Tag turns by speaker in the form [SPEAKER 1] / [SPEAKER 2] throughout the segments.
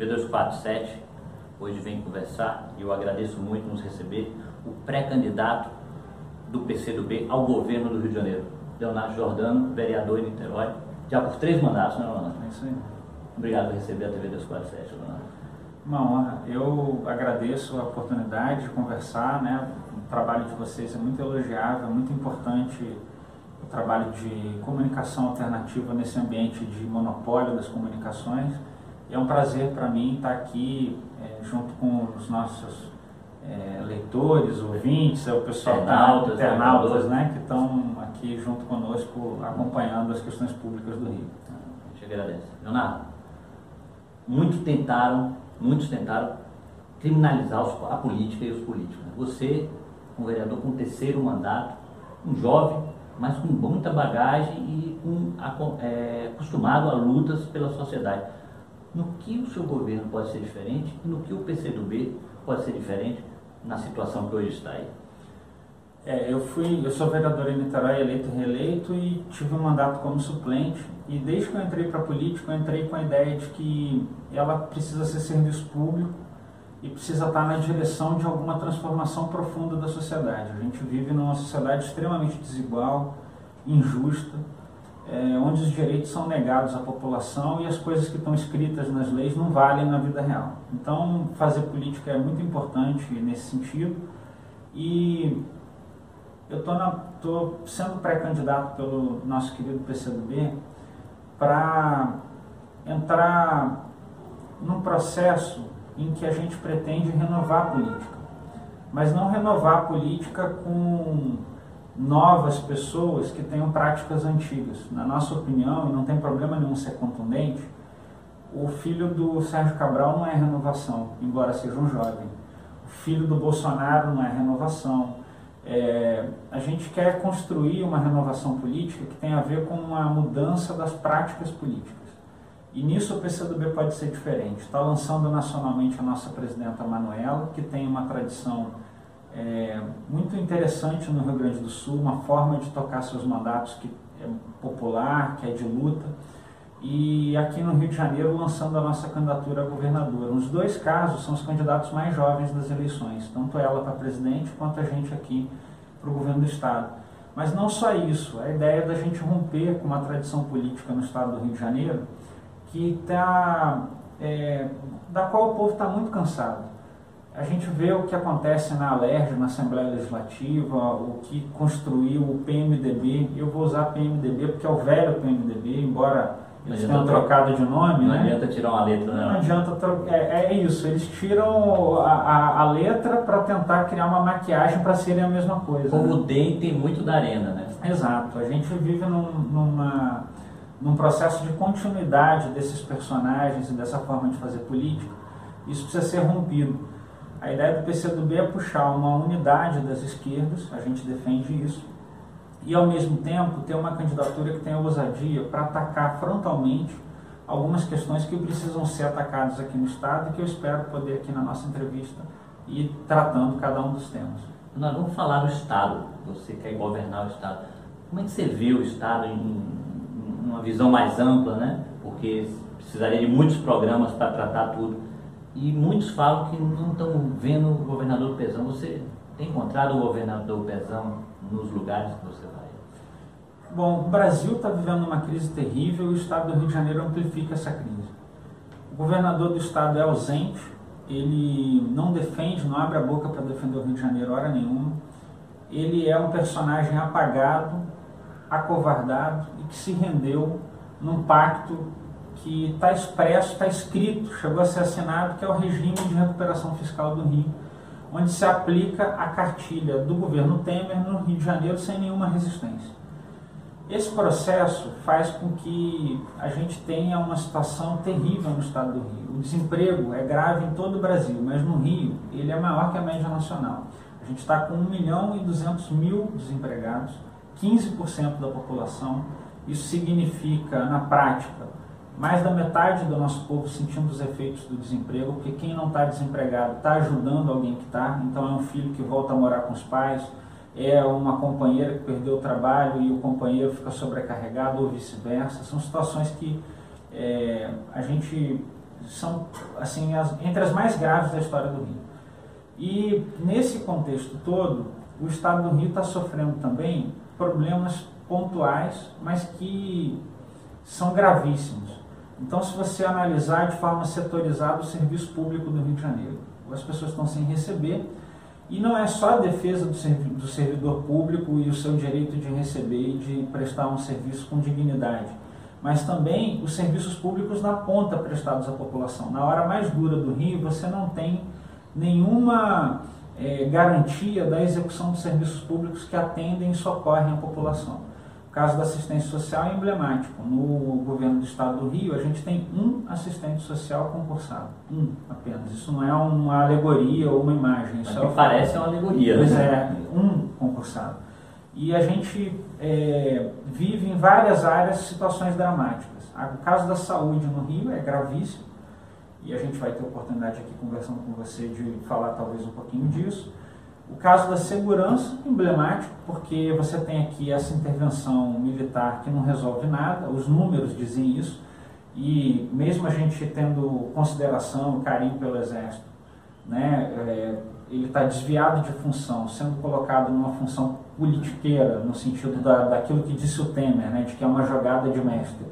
[SPEAKER 1] TV 247 hoje vem conversar e eu agradeço muito nos receber o pré-candidato do PCdoB ao governo do Rio de Janeiro, Leonardo Giordano, vereador em Niterói, já por 3 mandatos, né, Leonardo?
[SPEAKER 2] É isso aí.
[SPEAKER 1] Obrigado por receber a TV 247, Leonardo.
[SPEAKER 2] Uma honra. Eu agradeço a oportunidade de conversar, né? O trabalho de vocês é muito elogiável, é muito importante o trabalho de comunicação alternativa nesse ambiente de monopólio das comunicações. É um prazer para mim estar aqui junto com os nossos leitores, ouvintes, o pessoal internautas, né, que estão aqui junto conosco acompanhando as questões públicas do Rio.
[SPEAKER 1] A gente agradece. Leonardo, muitos tentaram criminalizar a política e os políticos. Você, um vereador com 3º mandato, um jovem, mas com muita bagagem e acostumado a lutas pela sociedade. No que o seu governo pode ser diferente e no que o PCdoB pode ser diferente na situação que hoje está aí?
[SPEAKER 2] Eu sou vereador em Niterói, eleito e reeleito, e tive um mandato como suplente. E desde que eu entrei para a política, eu entrei com a ideia de que ela precisa ser serviço público e precisa estar na direção de alguma transformação profunda da sociedade. A gente vive numa sociedade extremamente desigual, injusta, onde os direitos são negados à população e as coisas que estão escritas nas leis não valem na vida real. Então, fazer política é muito importante nesse sentido. E eu estou sendo pré-candidato pelo nosso querido PCdoB para entrar num processo em que a gente pretende renovar a política, mas não renovar a política com novas pessoas que tenham práticas antigas. Na nossa opinião, e não tem problema nenhum ser contundente, o filho do Sérgio Cabral não é renovação, embora seja um jovem. O filho do Bolsonaro não é renovação. A gente quer construir uma renovação política que tem a ver com uma mudança das práticas políticas. E nisso o PCdoB pode ser diferente. Está lançando nacionalmente a nossa presidenta Manuela, que tem uma tradição muito interessante no Rio Grande do Sul, uma forma de tocar seus mandatos que é popular, que é de luta. E aqui no Rio de Janeiro lançando a nossa candidatura a governadora. Nos 2 casos são os candidatos mais jovens das eleições, tanto ela para presidente quanto a gente aqui para o governo do estado. Mas não só isso, a ideia da gente romper com uma tradição política no estado do Rio de Janeiro da qual o povo está muito cansado. A gente vê o que acontece na Alerj, na Assembleia Legislativa, o que construiu o PMDB. Eu vou usar PMDB porque é o velho PMDB, embora eles tenham trocado de nome.
[SPEAKER 1] Não adianta tirar uma letra, né?
[SPEAKER 2] Não adianta trocar. É isso, eles tiram a letra para tentar criar uma maquiagem para serem a mesma coisa.
[SPEAKER 1] Como o DEM tem muito da arena, né?
[SPEAKER 2] Exato, a gente vive num processo de continuidade desses personagens e dessa forma de fazer política. Isso precisa ser rompido. A ideia do PCdoB é puxar uma unidade das esquerdas, a gente defende isso, e ao mesmo tempo ter uma candidatura que tenha ousadia para atacar frontalmente algumas questões que precisam ser atacadas aqui no estado e que eu espero poder aqui na nossa entrevista ir tratando cada um dos temas.
[SPEAKER 1] Nós vamos falar do estado, você quer governar o estado. Como é que você vê o estado em uma visão mais ampla, né? Porque precisaria de muitos programas para tratar tudo. E muitos falam que não estão vendo o governador Pezão. Você tem encontrado o governador Pezão nos lugares que você vai?
[SPEAKER 2] Bom, o Brasil está vivendo uma crise terrível e o estado do Rio de Janeiro amplifica essa crise. O governador do estado é ausente, ele não defende, não abre a boca para defender o Rio de Janeiro hora nenhuma. Ele é um personagem apagado, acovardado e que se rendeu num pacto que está expresso, está escrito, chegou a ser assinado, que é o regime de recuperação fiscal do Rio, onde se aplica a cartilha do governo Temer no Rio de Janeiro sem nenhuma resistência. Esse processo faz com que a gente tenha uma situação terrível no estado do Rio. O desemprego é grave em todo o Brasil, mas no Rio ele é maior que a média nacional. A gente está com 1.200.000 desempregados, 15% da população. Isso significa, na prática, mais da metade do nosso povo sentindo os efeitos do desemprego, porque quem não está desempregado está ajudando alguém que está, então é um filho que volta a morar com os pais, é uma companheira que perdeu o trabalho e o companheiro fica sobrecarregado ou vice-versa. São situações que a gente são assim, entre as mais graves da história do Rio. E nesse contexto todo, o Estado do Rio está sofrendo também problemas pontuais, mas que são gravíssimos. Então, se você analisar de forma setorizada o serviço público do Rio de Janeiro, as pessoas estão sem receber, e não é só a defesa do servidor público e o seu direito de receber e de prestar um serviço com dignidade, mas também os serviços públicos na ponta prestados à população. Na hora mais dura do Rio, você não tem nenhuma garantia da execução dos serviços públicos que atendem e socorrem a população. O caso da assistência social é emblemático. No governo do Estado do Rio, a gente tem um assistente social concursado. Um apenas. Isso não é uma alegoria ou uma imagem. Isso
[SPEAKER 1] parece uma alegoria.
[SPEAKER 2] Pois é, um concursado. E a gente vive em várias áreas situações dramáticas. O caso da saúde no Rio é gravíssimo. E a gente vai ter oportunidade aqui conversando com você de falar talvez um pouquinho disso. O caso da segurança, emblemático, porque você tem aqui essa intervenção militar que não resolve nada, os números dizem isso, e mesmo a gente tendo consideração, carinho pelo Exército, né, ele está desviado de função, sendo colocado numa função politiqueira, no sentido daquilo que disse o Temer, né, de que é uma jogada de mestre.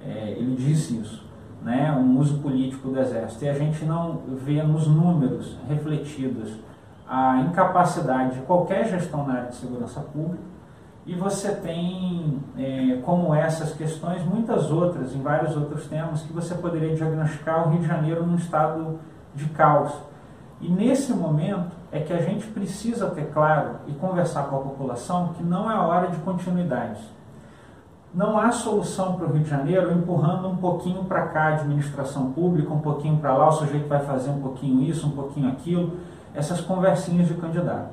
[SPEAKER 2] Ele disse isso, né, um uso político do Exército, e a gente não vê nos números refletidos a incapacidade de qualquer gestão na área de segurança pública, e você tem, como essas questões, muitas outras, em vários outros temas, que você poderia diagnosticar o Rio de Janeiro num estado de caos. E nesse momento é que a gente precisa ter claro e conversar com a população que não é hora de continuidade. Não há solução para o Rio de Janeiro empurrando um pouquinho para cá a administração pública, um pouquinho para lá, o sujeito vai fazer um pouquinho isso, um pouquinho aquilo, essas conversinhas de candidato.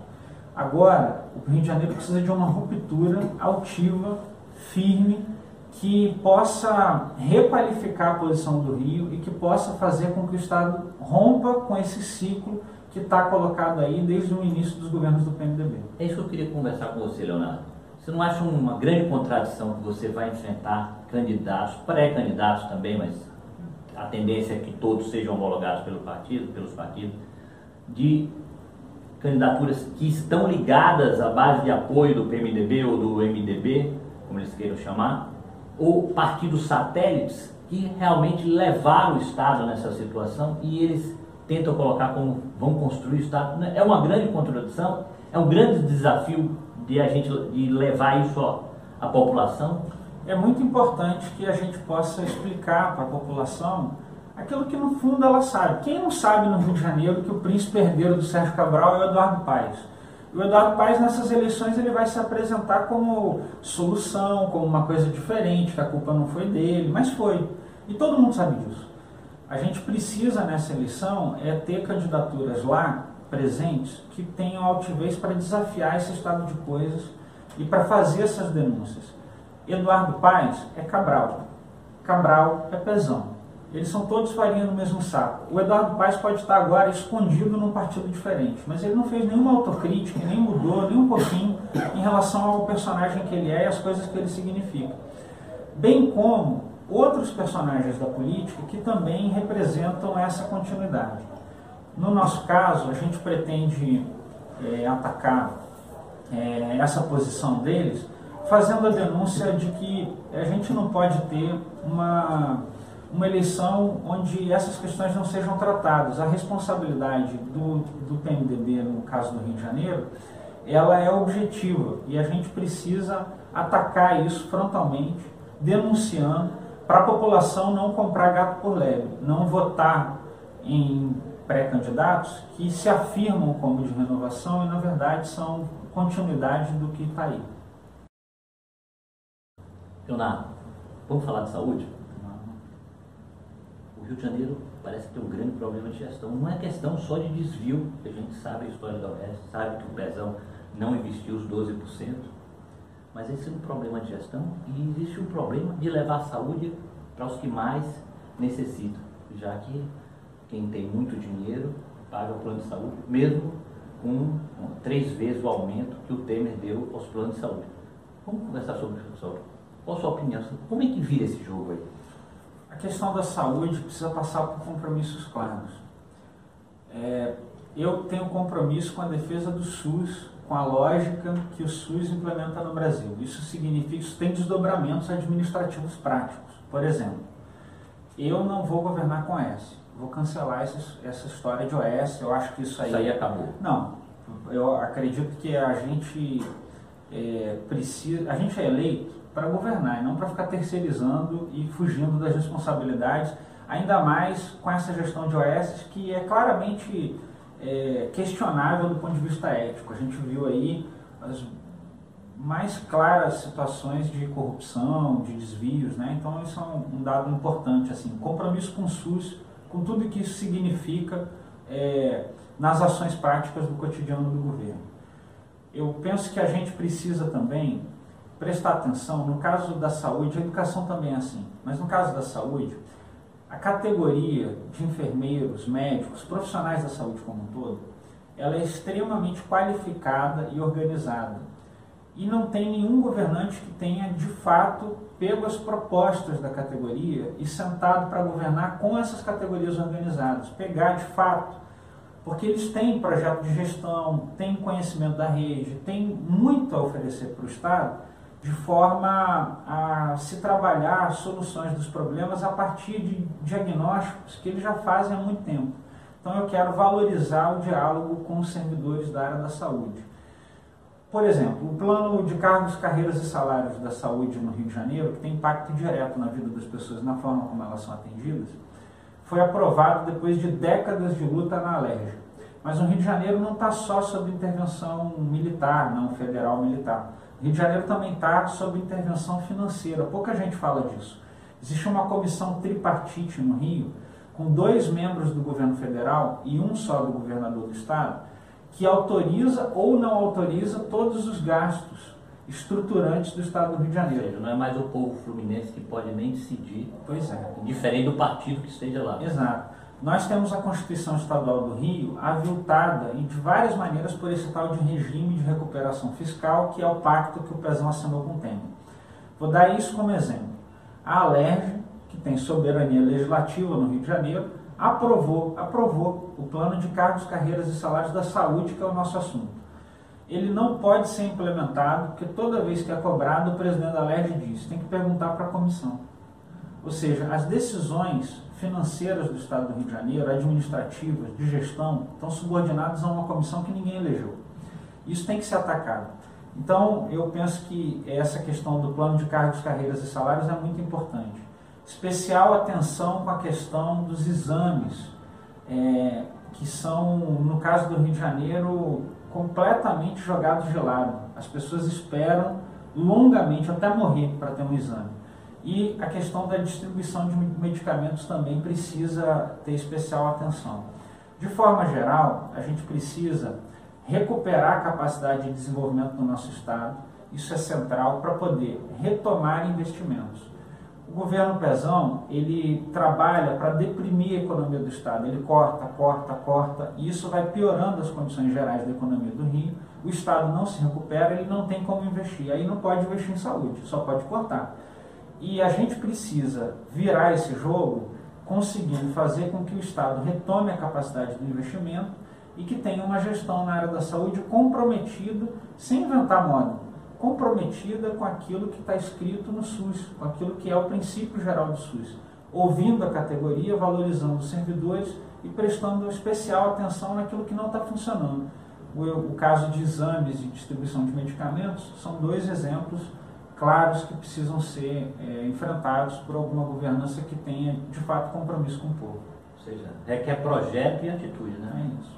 [SPEAKER 2] Agora, o Rio de Janeiro precisa de uma ruptura altiva, firme, que possa requalificar a posição do Rio e que possa fazer com que o Estado rompa com esse ciclo que está colocado aí desde o início dos governos do PMDB.
[SPEAKER 1] É isso que eu queria conversar com você, Leonardo. Você não acha uma grande contradição que você vai enfrentar candidatos, pré-candidatos também, mas a tendência é que todos sejam homologados pelos partidos, de candidaturas que estão ligadas à base de apoio do PMDB ou do MDB, como eles queiram chamar, ou partidos satélites que realmente levaram o Estado nessa situação e eles tentam colocar como vão construir o Estado? É uma grande contradição, é um grande desafio de levar isso à população.
[SPEAKER 2] É muito importante que a gente possa explicar para a população aquilo que no fundo ela sabe. Quem não sabe no Rio de Janeiro que o príncipe herdeiro do Sérgio Cabral é o Eduardo Paes? O Eduardo Paes nessas eleições ele vai se apresentar como solução, como uma coisa diferente, que a culpa não foi dele, mas foi. E todo mundo sabe disso. A gente precisa nessa eleição ter candidaturas lá presentes que tenham altivez para desafiar esse estado de coisas e para fazer essas denúncias. Eduardo Paes é Cabral, Cabral é Pezão. Eles são todos farinha no mesmo saco. O Eduardo Paes pode estar agora escondido num partido diferente, mas ele não fez nenhuma autocrítica, nem mudou nem um pouquinho em relação ao personagem que ele é e as coisas que ele significa. Bem como outros personagens da política que também representam essa continuidade. No nosso caso, a gente pretende atacar essa posição deles fazendo a denúncia de que a gente não pode ter uma eleição onde essas questões não sejam tratadas. A responsabilidade do PMDB, no caso do Rio de Janeiro, ela é objetiva e a gente precisa atacar isso frontalmente, denunciando, para a população não comprar gato por lebre, não votar em pré-candidatos que se afirmam como de renovação e na verdade são continuidade do que está aí.
[SPEAKER 1] Leonardo, vamos falar de saúde? O Rio de Janeiro parece ter um grande problema de gestão. Não é questão só de desvio, que a gente sabe a história da Oeste, sabe que o Pezão não investiu os 12%, mas esse é um problema de gestão e existe um problema de levar a saúde para os que mais necessitam, já que quem tem muito dinheiro paga o plano de saúde, mesmo com 3 vezes o aumento que o Temer deu aos planos de saúde. Vamos conversar sobre isso, pessoal. Qual a sua opinião? Como é que vira esse jogo aí?
[SPEAKER 2] A A questão da saúde precisa passar por compromissos claros. Eu tenho compromisso com a defesa do SUS, com a lógica que o SUS implementa no Brasil. Isso significa, isso tem desdobramentos administrativos práticos. Por exemplo, eu não vou governar com OS. Vou cancelar essa história de OS. Eu acho que isso aí
[SPEAKER 1] acabou.
[SPEAKER 2] Não, eu acredito que a gente precisa. A gente é eleito para governar e não para ficar terceirizando e fugindo das responsabilidades, ainda mais com essa gestão de OS que é claramente questionável do ponto de vista ético. A gente viu aí as mais claras situações de corrupção, de desvios, né? Então isso é um dado importante, assim, compromisso com o SUS, com tudo que isso significa nas ações práticas do cotidiano do governo. Eu penso que a gente precisa também prestar atenção, no caso da saúde, a educação também é assim, mas no caso da saúde, a categoria de enfermeiros, médicos, profissionais da saúde como um todo, ela é extremamente qualificada e organizada. E não tem nenhum governante que tenha, de fato, pego as propostas da categoria e sentado para governar com essas categorias organizadas. Pegar, de fato, porque eles têm projeto de gestão, têm conhecimento da rede, têm muito a oferecer para o Estado, de forma a se trabalhar soluções dos problemas a partir de diagnósticos que eles já fazem há muito tempo. Então eu quero valorizar o diálogo com os servidores da área da saúde. Por exemplo, o plano de cargos, carreiras e salários da saúde no Rio de Janeiro, que tem impacto direto na vida das pessoas, na forma como elas são atendidas, foi aprovado depois de décadas de luta na Alerj. Mas o Rio de Janeiro não está só sob intervenção militar, não federal militar. O Rio de Janeiro também está sob intervenção financeira, pouca gente fala disso. Existe uma comissão tripartite no Rio, com 2 membros do governo federal e 1 só do governador do estado, que autoriza ou não autoriza todos os gastos estruturantes do estado do Rio de Janeiro.
[SPEAKER 1] Ou seja, não é mais o povo fluminense que pode nem decidir,
[SPEAKER 2] pois é,
[SPEAKER 1] diferente do partido que esteja lá.
[SPEAKER 2] Exato. Nós temos a Constituição Estadual do Rio aviltada de várias maneiras por esse tal de regime de recuperação fiscal, que é o pacto que o Pezão assinou com o Temer. Vou dar isso como exemplo. A Alerj, que tem soberania legislativa no Rio de Janeiro, aprovou o plano de cargos, carreiras e salários da saúde, que é o nosso assunto. Ele não pode ser implementado, porque toda vez que é cobrado, o presidente da Alerj diz, tem que perguntar para a comissão. Ou seja, as decisões financeiras do Estado do Rio de Janeiro, administrativas, de gestão, estão subordinadas a uma comissão que ninguém elegeu. Isso tem que ser atacado. Então, eu penso que essa questão do plano de cargos, carreiras e salários é muito importante. Especial atenção com a questão dos exames, que são, no caso do Rio de Janeiro, completamente jogados de lado. As pessoas esperam longamente, até morrer, para ter um exame. E a questão da distribuição de medicamentos também precisa ter especial atenção. De forma geral, a gente precisa recuperar a capacidade de desenvolvimento do nosso Estado, isso é central para poder retomar investimentos. O governo Pezão, ele trabalha para deprimir a economia do Estado, ele corta, e isso vai piorando as condições gerais da economia do Rio, o Estado não se recupera, ele não tem como investir, aí não pode investir em saúde, só pode cortar. E a gente precisa virar esse jogo conseguindo fazer com que o Estado retome a capacidade do investimento e que tenha uma gestão na área da saúde comprometida, sem inventar moda, comprometida com aquilo que está escrito no SUS, com aquilo que é o princípio geral do SUS, ouvindo a categoria, valorizando os servidores e prestando especial atenção naquilo que não está funcionando. O caso de exames e distribuição de medicamentos são 2 exemplos claros que precisam ser enfrentados por alguma governança que tenha, de fato, compromisso com o povo.
[SPEAKER 1] Ou seja, requer projeto e atitude, né?
[SPEAKER 2] É isso.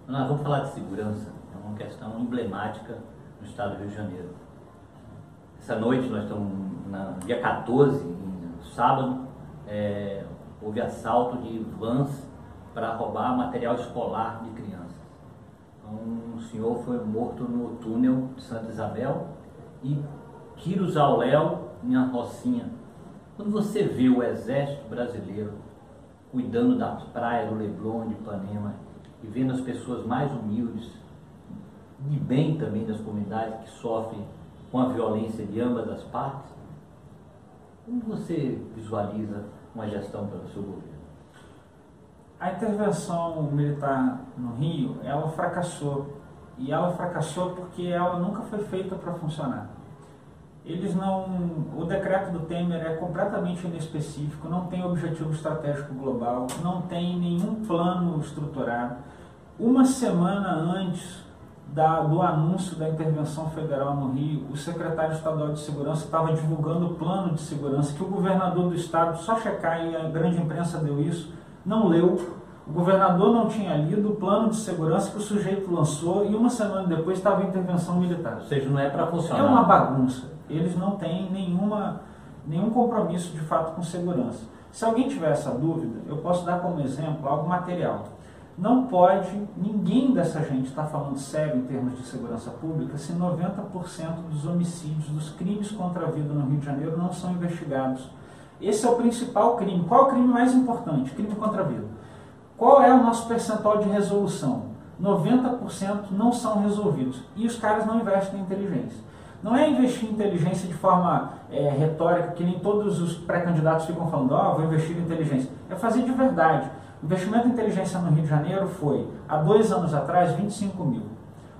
[SPEAKER 1] Nós vamos falar de segurança, é uma questão emblemática no estado do Rio de Janeiro. Essa noite, nós estamos no dia 14, sábado, houve assalto de vans para roubar material escolar de crianças. Então, um senhor foi morto no túnel de Santa Isabel e tiros ao léu em uma rocinha. Quando você vê o exército brasileiro cuidando das praias do Leblon, de Ipanema, e vendo as pessoas mais humildes, de bem também das comunidades que sofrem com a violência de ambas as partes, como você visualiza uma gestão pelo seu governo?
[SPEAKER 2] A intervenção militar no Rio, ela fracassou. E ela fracassou porque ela nunca foi feita para funcionar. O decreto do Temer é completamente inespecífico, não tem objetivo estratégico global, não tem nenhum plano estruturado. Uma semana antes do anúncio da intervenção federal no Rio, o secretário estadual de segurança estava divulgando o plano de segurança que o governador do estado, só checar, e a grande imprensa deu isso, não leu. O governador não tinha lido o plano de segurança que o sujeito lançou e uma semana depois estava a intervenção militar.
[SPEAKER 1] Ou seja, não é para funcionar.
[SPEAKER 2] É uma bagunça. Eles não têm nenhum compromisso de fato com segurança. Se alguém tiver essa dúvida, eu posso dar como exemplo algo material. Não pode ninguém dessa gente estar falando sério em termos de segurança pública se 90% dos homicídios, dos crimes contra a vida no Rio de Janeiro não são investigados. Esse é o principal crime. Qual é o crime mais importante? Crime contra a vida. Qual é o nosso percentual de resolução? 90% não são resolvidos. E os caras não investem em inteligência. Não é investir em inteligência de forma retórica, que nem todos os pré-candidatos ficam falando, vou investir em inteligência. É fazer de verdade. O investimento em inteligência no Rio de Janeiro foi, há 2 anos atrás, 25 mil.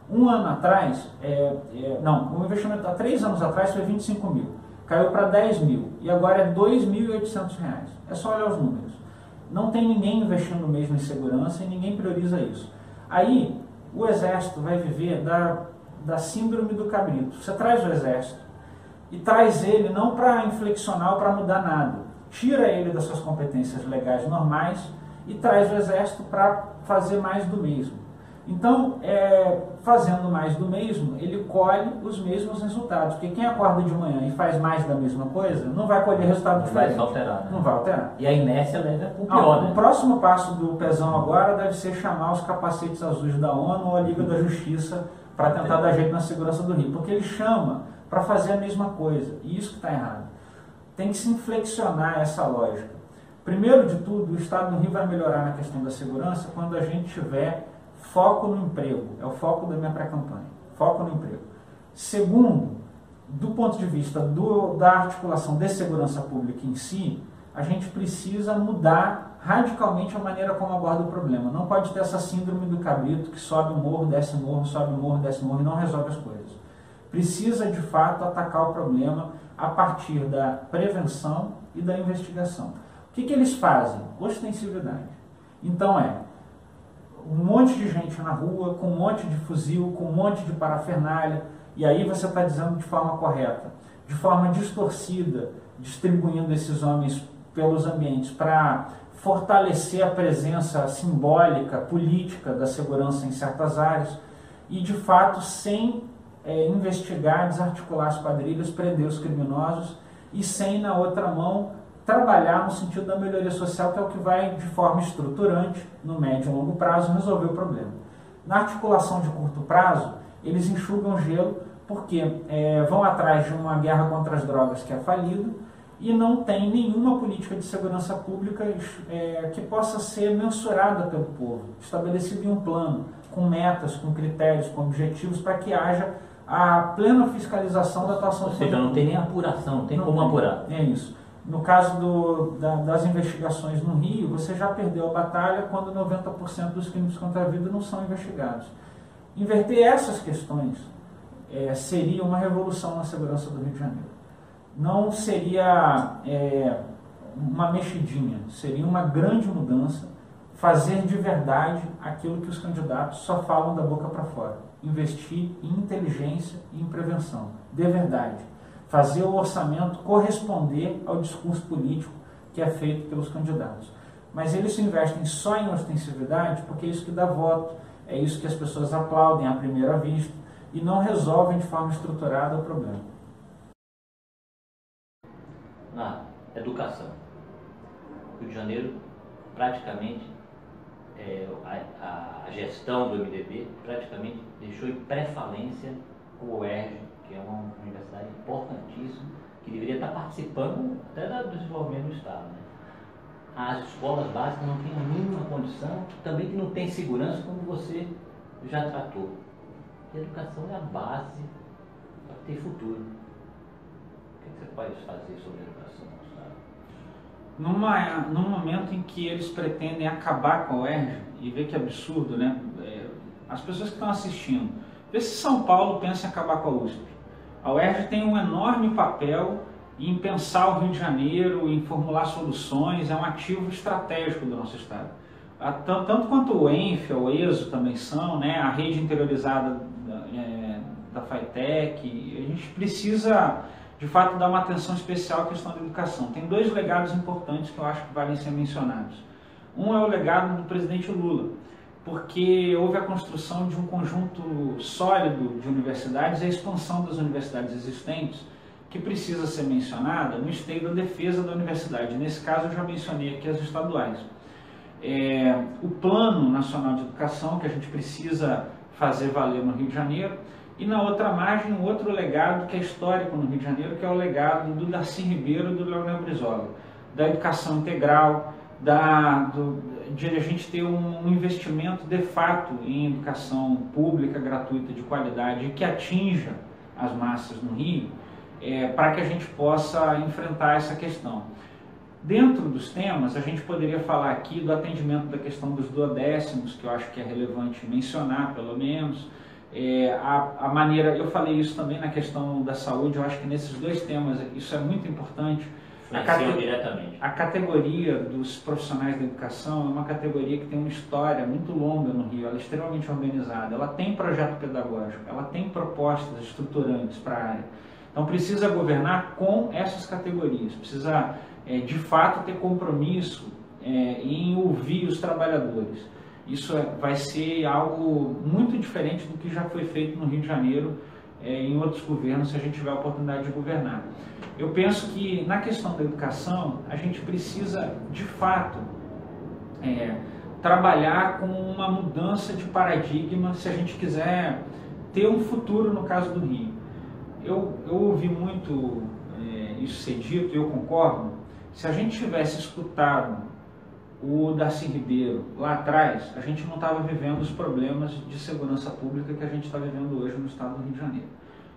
[SPEAKER 2] Um ano atrás, o investimento há 3 anos atrás foi 25 mil. Caiu para 10 mil. E agora é R$ 2.800. É só olhar os números. Não tem ninguém investindo mesmo em segurança e ninguém prioriza isso. Aí, o Exército vai viver da síndrome do cabrito. Você traz o Exército e traz ele não para inflexionar ou para mudar nada. Tira ele das suas competências legais normais e traz o Exército para fazer mais do mesmo. Então, fazendo mais do mesmo, ele colhe os mesmos resultados. Porque quem acorda de manhã e faz mais da mesma coisa, não vai colher resultado diferente.
[SPEAKER 1] Não vai alterar. Né?
[SPEAKER 2] Não vai alterar.
[SPEAKER 1] E a inércia leva para o pior, né?
[SPEAKER 2] O próximo passo do Pezão agora deve ser chamar os capacetes azuis da ONU ou a Liga da Justiça para tentar dar jeito na segurança do Rio. Porque ele chama para fazer a mesma coisa. E isso que está errado. Tem que se inflexionar essa lógica. Primeiro de tudo, o Estado do Rio vai melhorar na questão da segurança quando a gente tiver foco no emprego. É o foco da minha pré-campanha. Foco no emprego. Segundo, do ponto de vista da articulação de segurança pública em si, a gente precisa mudar radicalmente a maneira como aborda o problema. Não pode ter essa síndrome do cabrito que sobe o morro, desce o morro, sobe o morro, desce o morro e não resolve as coisas. Precisa, de fato, atacar o problema a partir da prevenção e da investigação. O que eles fazem? Ostensividade. Então um monte de gente na rua, com um monte de fuzil, com um monte de parafernália, e aí você está dizendo de forma correta, de forma distorcida, distribuindo esses homens pelos ambientes para fortalecer a presença simbólica, política da segurança em certas áreas, e de fato sem investigar, desarticular as quadrilhas, prender os criminosos, e sem, na outra mão, trabalhar no sentido da melhoria social, que é o que vai, de forma estruturante, no médio e longo prazo, resolver o problema. Na articulação de curto prazo, eles enxugam gelo porque vão atrás de uma guerra contra as drogas que é falida e não tem nenhuma política de segurança pública que possa ser mensurada pelo povo, estabelecida em um plano, com metas, com critérios, com objetivos, para que haja a plena fiscalização da atuação.
[SPEAKER 1] Ou seja, não tem nem apuração, não tem como apurar.
[SPEAKER 2] É isso. No caso das investigações no Rio, você já perdeu a batalha quando 90% dos crimes contra a vida não são investigados. Inverter essas questões seria uma revolução na segurança do Rio de Janeiro. Não seria uma mexidinha, seria uma grande mudança, fazer de verdade aquilo que os candidatos só falam da boca para fora. Investir em inteligência e em prevenção, de verdade. Fazer o orçamento corresponder ao discurso político que é feito pelos candidatos. Mas eles se investem só em ostensividade porque é isso que dá voto, é isso que as pessoas aplaudem à primeira vista e não resolvem de forma estruturada o problema.
[SPEAKER 1] Na educação, Rio de Janeiro praticamente, a gestão do MDB praticamente deixou em pré-falência o UERJ, que é uma universidade importantíssima, que deveria estar participando até do desenvolvimento do Estado. Né? As escolas básicas não têm a mínima condição, também que não tem segurança, como você já tratou. E a educação é a base para ter futuro. O que você pode fazer sobre a educação no Estado?
[SPEAKER 2] Num momento em que eles pretendem acabar com a UERJ, e vê que absurdo, né? As pessoas que estão assistindo, vê se São Paulo pensa em acabar com a USP. A UERJ tem um enorme papel em pensar o Rio de Janeiro, em formular soluções, é um ativo estratégico do nosso estado. Tanto quanto o ENF, o ESO também são, né? A rede interiorizada da FATEC, a gente precisa de fato dar uma atenção especial à questão da educação. Tem dois legados importantes que eu acho que valem ser mencionados. Um é o legado do presidente Lula, porque houve a construção de um conjunto sólido de universidades e a expansão das universidades existentes, que precisa ser mencionada no esteio da defesa da universidade. Nesse caso eu já mencionei aqui as estaduais. O Plano Nacional de Educação, que a gente precisa fazer valer no Rio de Janeiro, e na outra margem, um outro legado que é histórico no Rio de Janeiro, que é o legado do Darcy Ribeiro e do Leonel Brizola, da educação integral, de a gente ter um investimento de fato em educação pública, gratuita, de qualidade, que atinja as massas no Rio, para que a gente possa enfrentar essa questão. Dentro dos temas, a gente poderia falar aqui do atendimento da questão dos duodécimos, que eu acho que é relevante mencionar, pelo menos. A maneira, eu falei isso também na questão da saúde, eu acho que nesses dois temas isso é muito importante. A categoria dos profissionais da educação é uma categoria que tem uma história muito longa no Rio, ela é extremamente organizada, ela tem projeto pedagógico, ela tem propostas estruturantes para a área. Então precisa governar com essas categorias, precisa de fato ter compromisso em ouvir os trabalhadores. Isso vai ser algo muito diferente do que já foi feito no Rio de Janeiro em outros governos, se a gente tiver a oportunidade de governar. Eu penso que na questão da educação, a gente precisa de fato trabalhar com uma mudança de paradigma se a gente quiser ter um futuro no caso do Rio. Eu ouvi muito isso ser dito e eu concordo. Se a gente tivesse escutado o Darcy Ribeiro lá atrás, a gente não estava vivendo os problemas de segurança pública que a gente está vivendo hoje no estado do Rio de Janeiro.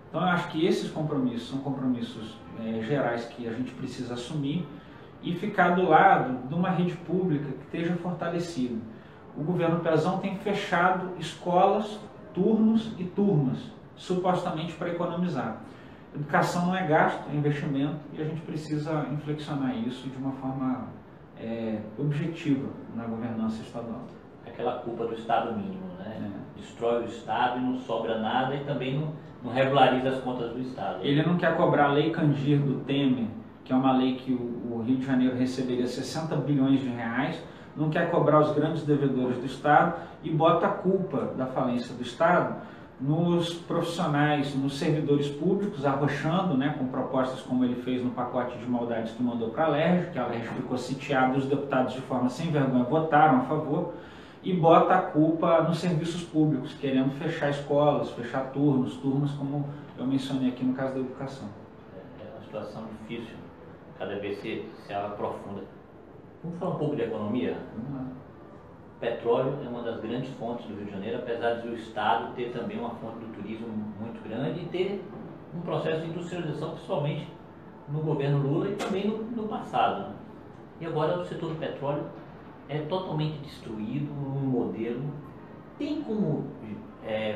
[SPEAKER 2] Então eu acho que esses compromissos são compromissos gerais que a gente precisa assumir e ficar do lado de uma rede pública que esteja fortalecida. O governo Pezão tem fechado escolas, turnos e turmas, supostamente para economizar. Educação não é gasto, é investimento e a gente precisa inflexionar isso de uma forma objetiva na governança estadual.
[SPEAKER 1] Aquela culpa do Estado mínimo, né? Destrói o Estado e não sobra nada e também não regulariza as contas do Estado.
[SPEAKER 2] Ele não quer cobrar a Lei Candir do Temer, que é uma lei que o Rio de Janeiro receberia 60 bilhões de reais, não quer cobrar os grandes devedores do Estado e bota a culpa da falência do Estado nos profissionais, nos servidores públicos, arrochando, né, com propostas como ele fez no pacote de maldades que mandou para a LERJ, que a LERJ ficou sitiada e os deputados de forma sem vergonha votaram a favor, e bota a culpa nos serviços públicos, querendo fechar escolas, fechar turnos como eu mencionei aqui no caso da educação.
[SPEAKER 1] É uma situação difícil, cada vez se aprofunda. Vamos falar um pouco de economia? Petróleo é uma das grandes fontes do Rio de Janeiro, apesar de o Estado ter também uma fonte do turismo muito grande e ter um processo de industrialização, principalmente no governo Lula e também no passado. Né? E agora o setor do petróleo é totalmente destruído num modelo. Tem como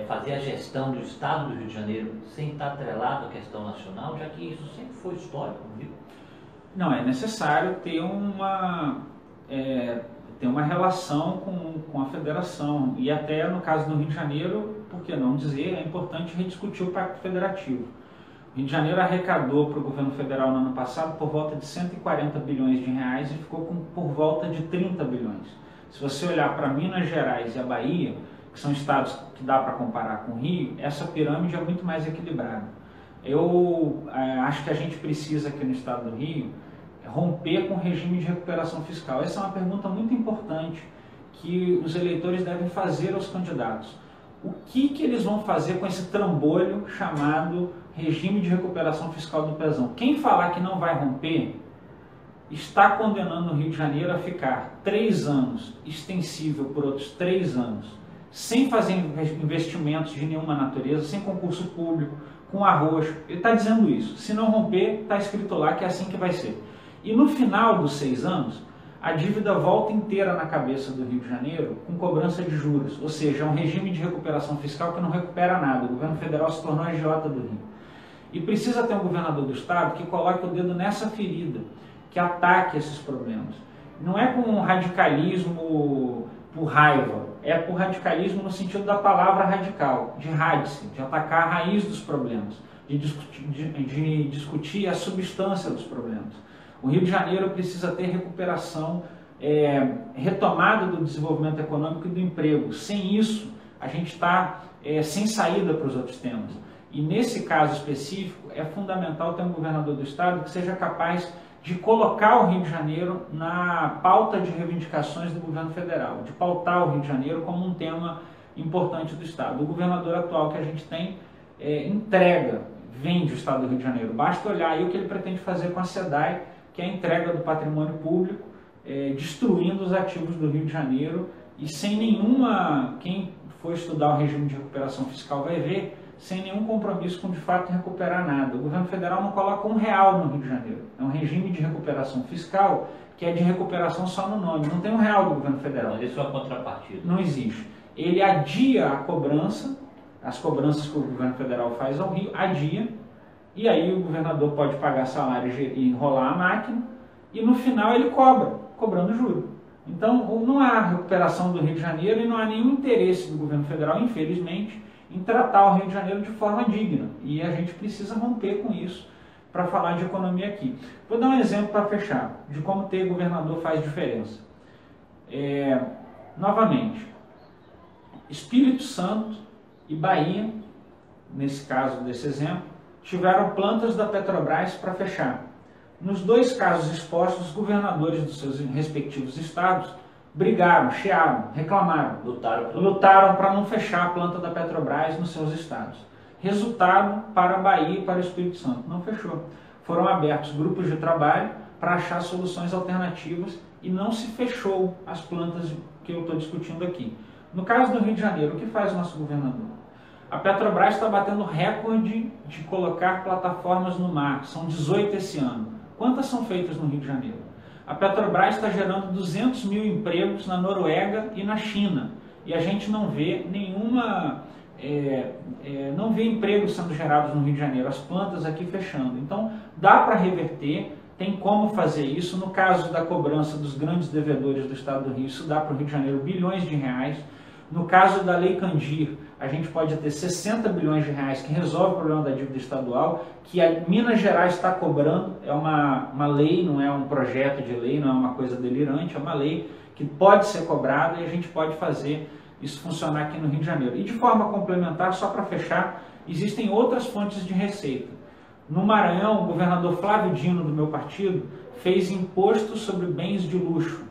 [SPEAKER 1] fazer a gestão do Estado do Rio de Janeiro sem estar atrelado à questão nacional, já que isso sempre foi histórico, não viu?
[SPEAKER 2] Não, é necessário ter uma relação com a federação e até no caso do Rio de Janeiro, por que não dizer, é importante rediscutir o Pacto Federativo. O Rio de Janeiro arrecadou para o governo federal no ano passado por volta de 140 bilhões de reais e ficou por volta de 30 bilhões. Se você olhar para Minas Gerais e a Bahia, que são estados que dá para comparar com o Rio, essa pirâmide é muito mais equilibrada. Eu acho que a gente precisa aqui no estado do Rio romper com o regime de recuperação fiscal. Essa é uma pergunta muito importante que os eleitores devem fazer aos candidatos. O que eles vão fazer com esse trambolho chamado regime de recuperação fiscal do Pezão? Quem falar que não vai romper está condenando o Rio de Janeiro a ficar 3 anos, extensível por outros 3 anos, sem fazer investimentos de nenhuma natureza, sem concurso público, com arroxo. Ele está dizendo isso. Se não romper, está escrito lá que é assim que vai ser. E no final dos 6 anos, a dívida volta inteira na cabeça do Rio de Janeiro com cobrança de juros, ou seja, é um regime de recuperação fiscal que não recupera nada. O governo federal se tornou a agiota do Rio. E precisa ter um governador do estado que coloque o dedo nessa ferida, que ataque esses problemas. Não é com radicalismo por raiva, é por radicalismo no sentido da palavra radical, de radice, de atacar a raiz dos problemas, de discutir a substância dos problemas. O Rio de Janeiro precisa ter recuperação, retomada do desenvolvimento econômico e do emprego. Sem isso, a gente está sem saída para os outros temas. E nesse caso específico, é fundamental ter um governador do estado que seja capaz de colocar o Rio de Janeiro na pauta de reivindicações do governo federal, de pautar o Rio de Janeiro como um tema importante do estado. O governador atual que a gente tem vende o estado do Rio de Janeiro. Basta olhar aí o que ele pretende fazer com a SEDAI, que é a entrega do patrimônio público, destruindo os ativos do Rio de Janeiro e sem nenhuma, quem for estudar o regime de recuperação fiscal vai ver, sem nenhum compromisso com de fato recuperar nada. O governo federal não coloca R$1 no Rio de Janeiro. É um regime de recuperação fiscal que é de recuperação só no nome. Não tem R$1 do governo federal.
[SPEAKER 1] Mas isso é uma contrapartida.
[SPEAKER 2] Não existe. Ele adia a cobrança, as cobranças que o governo federal faz ao Rio, adia, e aí o governador pode pagar salário e enrolar a máquina, e no final ele cobrando juros. Então não há recuperação do Rio de Janeiro e não há nenhum interesse do governo federal, infelizmente, em tratar o Rio de Janeiro de forma digna. E a gente precisa romper com isso para falar de economia aqui. Vou dar um exemplo para fechar, de como ter governador faz diferença. Novamente, Espírito Santo e Bahia, nesse caso desse exemplo, tiveram plantas da Petrobras para fechar. Nos 2 casos expostos, os governadores dos seus respectivos estados brigaram, chiaram, reclamaram, lutaram para não fechar a planta da Petrobras nos seus estados. Resultado, para a Bahia e para o Espírito Santo, não fechou. Foram abertos grupos de trabalho para achar soluções alternativas e não se fechou as plantas que eu estou discutindo aqui. No caso do Rio de Janeiro, o que faz o nosso governador? A Petrobras está batendo recorde de colocar plataformas no mar, são 18 esse ano. Quantas são feitas no Rio de Janeiro? A Petrobras está gerando 200 mil empregos na Noruega e na China. E a gente não vê não vê empregos sendo gerados no Rio de Janeiro, as plantas aqui fechando. Então, dá para reverter, tem como fazer isso. No caso da cobrança dos grandes devedores do estado do Rio, isso dá para o Rio de Janeiro bilhões de reais. No caso da Lei Candir, a gente pode ter 60 bilhões de reais que resolve o problema da dívida estadual, que a Minas Gerais está cobrando. É uma lei, não é um projeto de lei, não é uma coisa delirante, é uma lei que pode ser cobrada e a gente pode fazer isso funcionar aqui no Rio de Janeiro. E de forma complementar, só para fechar, existem outras fontes de receita. No Maranhão, o governador Flávio Dino, do meu partido, fez imposto sobre bens de luxo.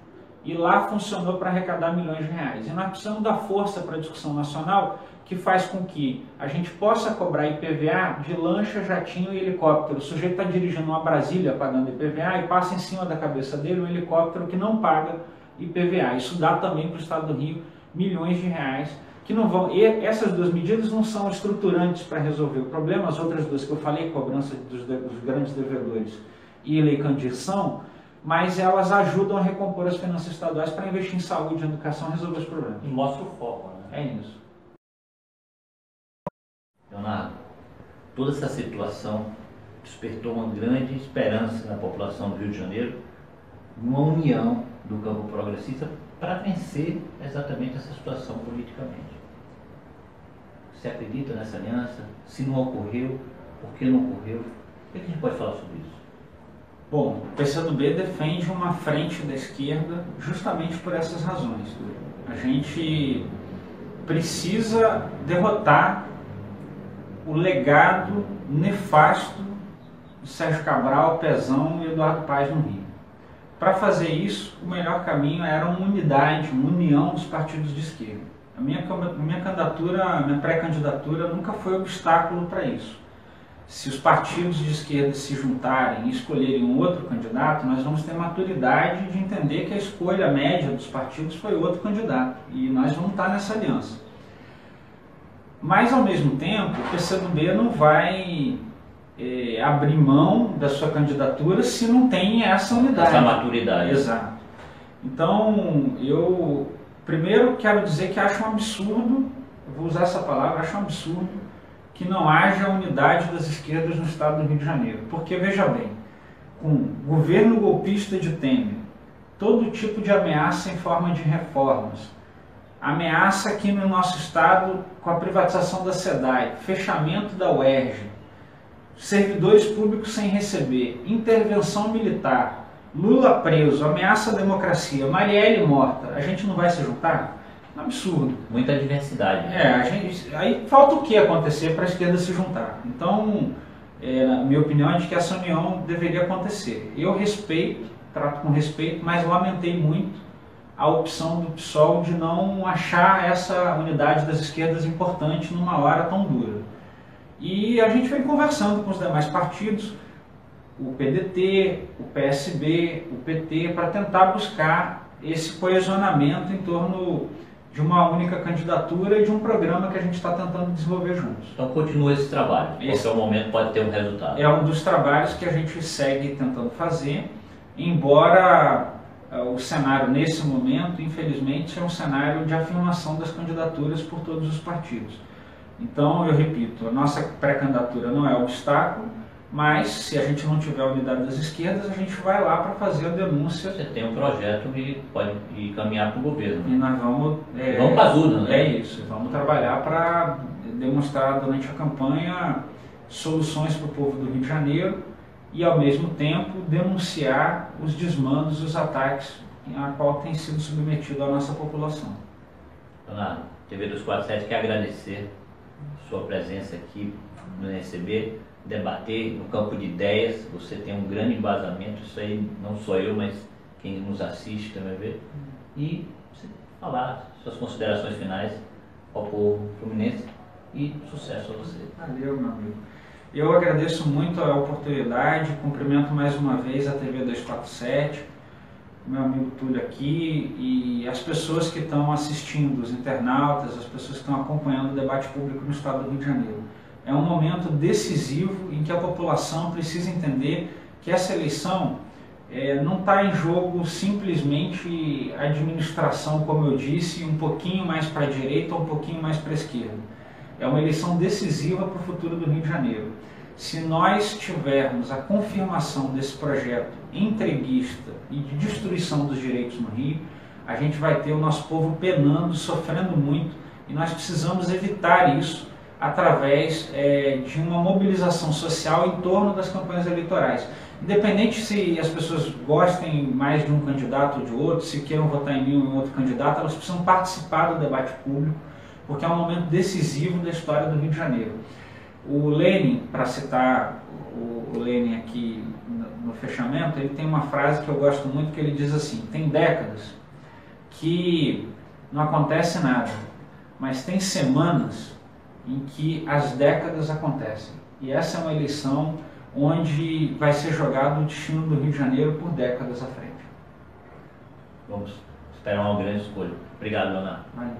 [SPEAKER 2] E lá funcionou para arrecadar milhões de reais. E nós precisamos dar força para a discussão nacional que faz com que a gente possa cobrar IPVA de lancha, jatinho e helicóptero. O sujeito está dirigindo uma Brasília pagando IPVA e passa em cima da cabeça dele um helicóptero que não paga IPVA. Isso dá também para o estado do Rio milhões de reais que não vão... E essas 2 medidas não são estruturantes para resolver o problema. As outras 2 que eu falei, cobrança dos grandes devedores e Lei Candir são, mas elas ajudam a recompor as finanças estaduais para investir em saúde e educação e resolver os problemas.
[SPEAKER 1] E mostra o foco, né?
[SPEAKER 2] É isso.
[SPEAKER 1] Leonardo, toda essa situação despertou uma grande esperança na população do Rio de Janeiro, uma união do campo progressista para vencer exatamente essa situação politicamente. Você acredita nessa aliança? Se não ocorreu, por que não ocorreu? O que a gente pode falar sobre isso?
[SPEAKER 2] Bom, o PCdoB defende uma frente da esquerda justamente por essas razões. A gente precisa derrotar o legado nefasto de Sérgio Cabral, Pezão e Eduardo Paes no Rio. Para fazer isso, o melhor caminho era uma unidade, uma união dos partidos de esquerda. A minha candidatura, a minha pré-candidatura nunca foi obstáculo para isso. Se os partidos de esquerda se juntarem e escolherem um outro candidato, nós vamos ter maturidade de entender que a escolha média dos partidos foi outro candidato. E nós vamos estar nessa aliança. Mas, ao mesmo tempo, o PCdoB não vai abrir mão da sua candidatura se não tem essa unidade.
[SPEAKER 1] Essa maturidade.
[SPEAKER 2] Exato. Então, eu primeiro quero dizer que acho um absurdo, eu vou usar essa palavra, acho um absurdo que não haja unidade das esquerdas no estado do Rio de Janeiro. Porque, veja bem, com o governo golpista de Temer, todo tipo de ameaça em forma de reformas, ameaça aqui no nosso estado com a privatização da SEDAI, fechamento da UERJ, servidores públicos sem receber, intervenção militar, Lula preso, ameaça à democracia, Marielle morta, a gente não vai se juntar? É um absurdo.
[SPEAKER 1] Muita diversidade.
[SPEAKER 2] Aí falta o que acontecer para a esquerda se juntar? Então, na minha opinião, é de que essa união deveria acontecer. Eu respeito, trato com respeito, mas lamentei muito a opção do PSOL de não achar essa unidade das esquerdas importante numa hora tão dura. E a gente vem conversando com os demais partidos, o PDT, o PSB, o PT, para tentar buscar esse coesionamento em torno de uma única candidatura e de um programa que a gente está tentando desenvolver juntos.
[SPEAKER 1] Então continua esse trabalho, esse momento pode ter um resultado.
[SPEAKER 2] É um dos trabalhos que a gente segue tentando fazer, embora o cenário nesse momento, infelizmente, é um cenário de afirmação das candidaturas por todos os partidos. Então, eu repito, a nossa pré-candidatura não é obstáculo, mas se a gente não tiver a unidade das esquerdas, a gente vai lá para fazer a denúncia.
[SPEAKER 1] Você tem um projeto que pode ir caminhar para o governo.
[SPEAKER 2] E nós vamos...
[SPEAKER 1] vamos para as urnas, né?
[SPEAKER 2] É isso, vamos trabalhar para demonstrar durante a campanha soluções para o povo do Rio de Janeiro e, ao mesmo tempo, denunciar os desmandos e os ataques a qual tem sido submetido a nossa população.
[SPEAKER 1] Dona TV 247 quer agradecer a sua presença aqui no NSB, debater no campo de ideias. Você tem um grande embasamento, isso aí não só eu, mas quem nos assiste também vê. E você falar suas considerações finais ao povo fluminense e sucesso a você.
[SPEAKER 2] Valeu, meu amigo. Eu agradeço muito a oportunidade, cumprimento mais uma vez a TV 247, meu amigo Túlio aqui e as pessoas que estão assistindo, os internautas, as pessoas que estão acompanhando o debate público no estado do Rio de Janeiro. É um momento decisivo em que a população precisa entender que essa eleição não está em jogo simplesmente a administração, como eu disse, um pouquinho mais para a direita ou um pouquinho mais para a esquerda. É uma eleição decisiva para o futuro do Rio de Janeiro. Se nós tivermos a confirmação desse projeto entreguista e de destruição dos direitos no Rio, a gente vai ter o nosso povo penando, sofrendo muito, e nós precisamos evitar isso através de uma mobilização social em torno das campanhas eleitorais. Independente se as pessoas gostem mais de um candidato ou de outro, se queiram votar em mim ou em outro candidato, elas precisam participar do debate público, porque é um momento decisivo da história do Rio de Janeiro. O Lenin, para citar o Lenin aqui no fechamento, ele tem uma frase que eu gosto muito, que ele diz assim: tem décadas que não acontece nada, mas tem semanas em que as décadas acontecem. E essa é uma eleição onde vai ser jogado o destino do Rio de Janeiro por décadas à frente.
[SPEAKER 1] Vamos esperar uma grande escolha. Obrigado, Leonardo.
[SPEAKER 2] Valeu.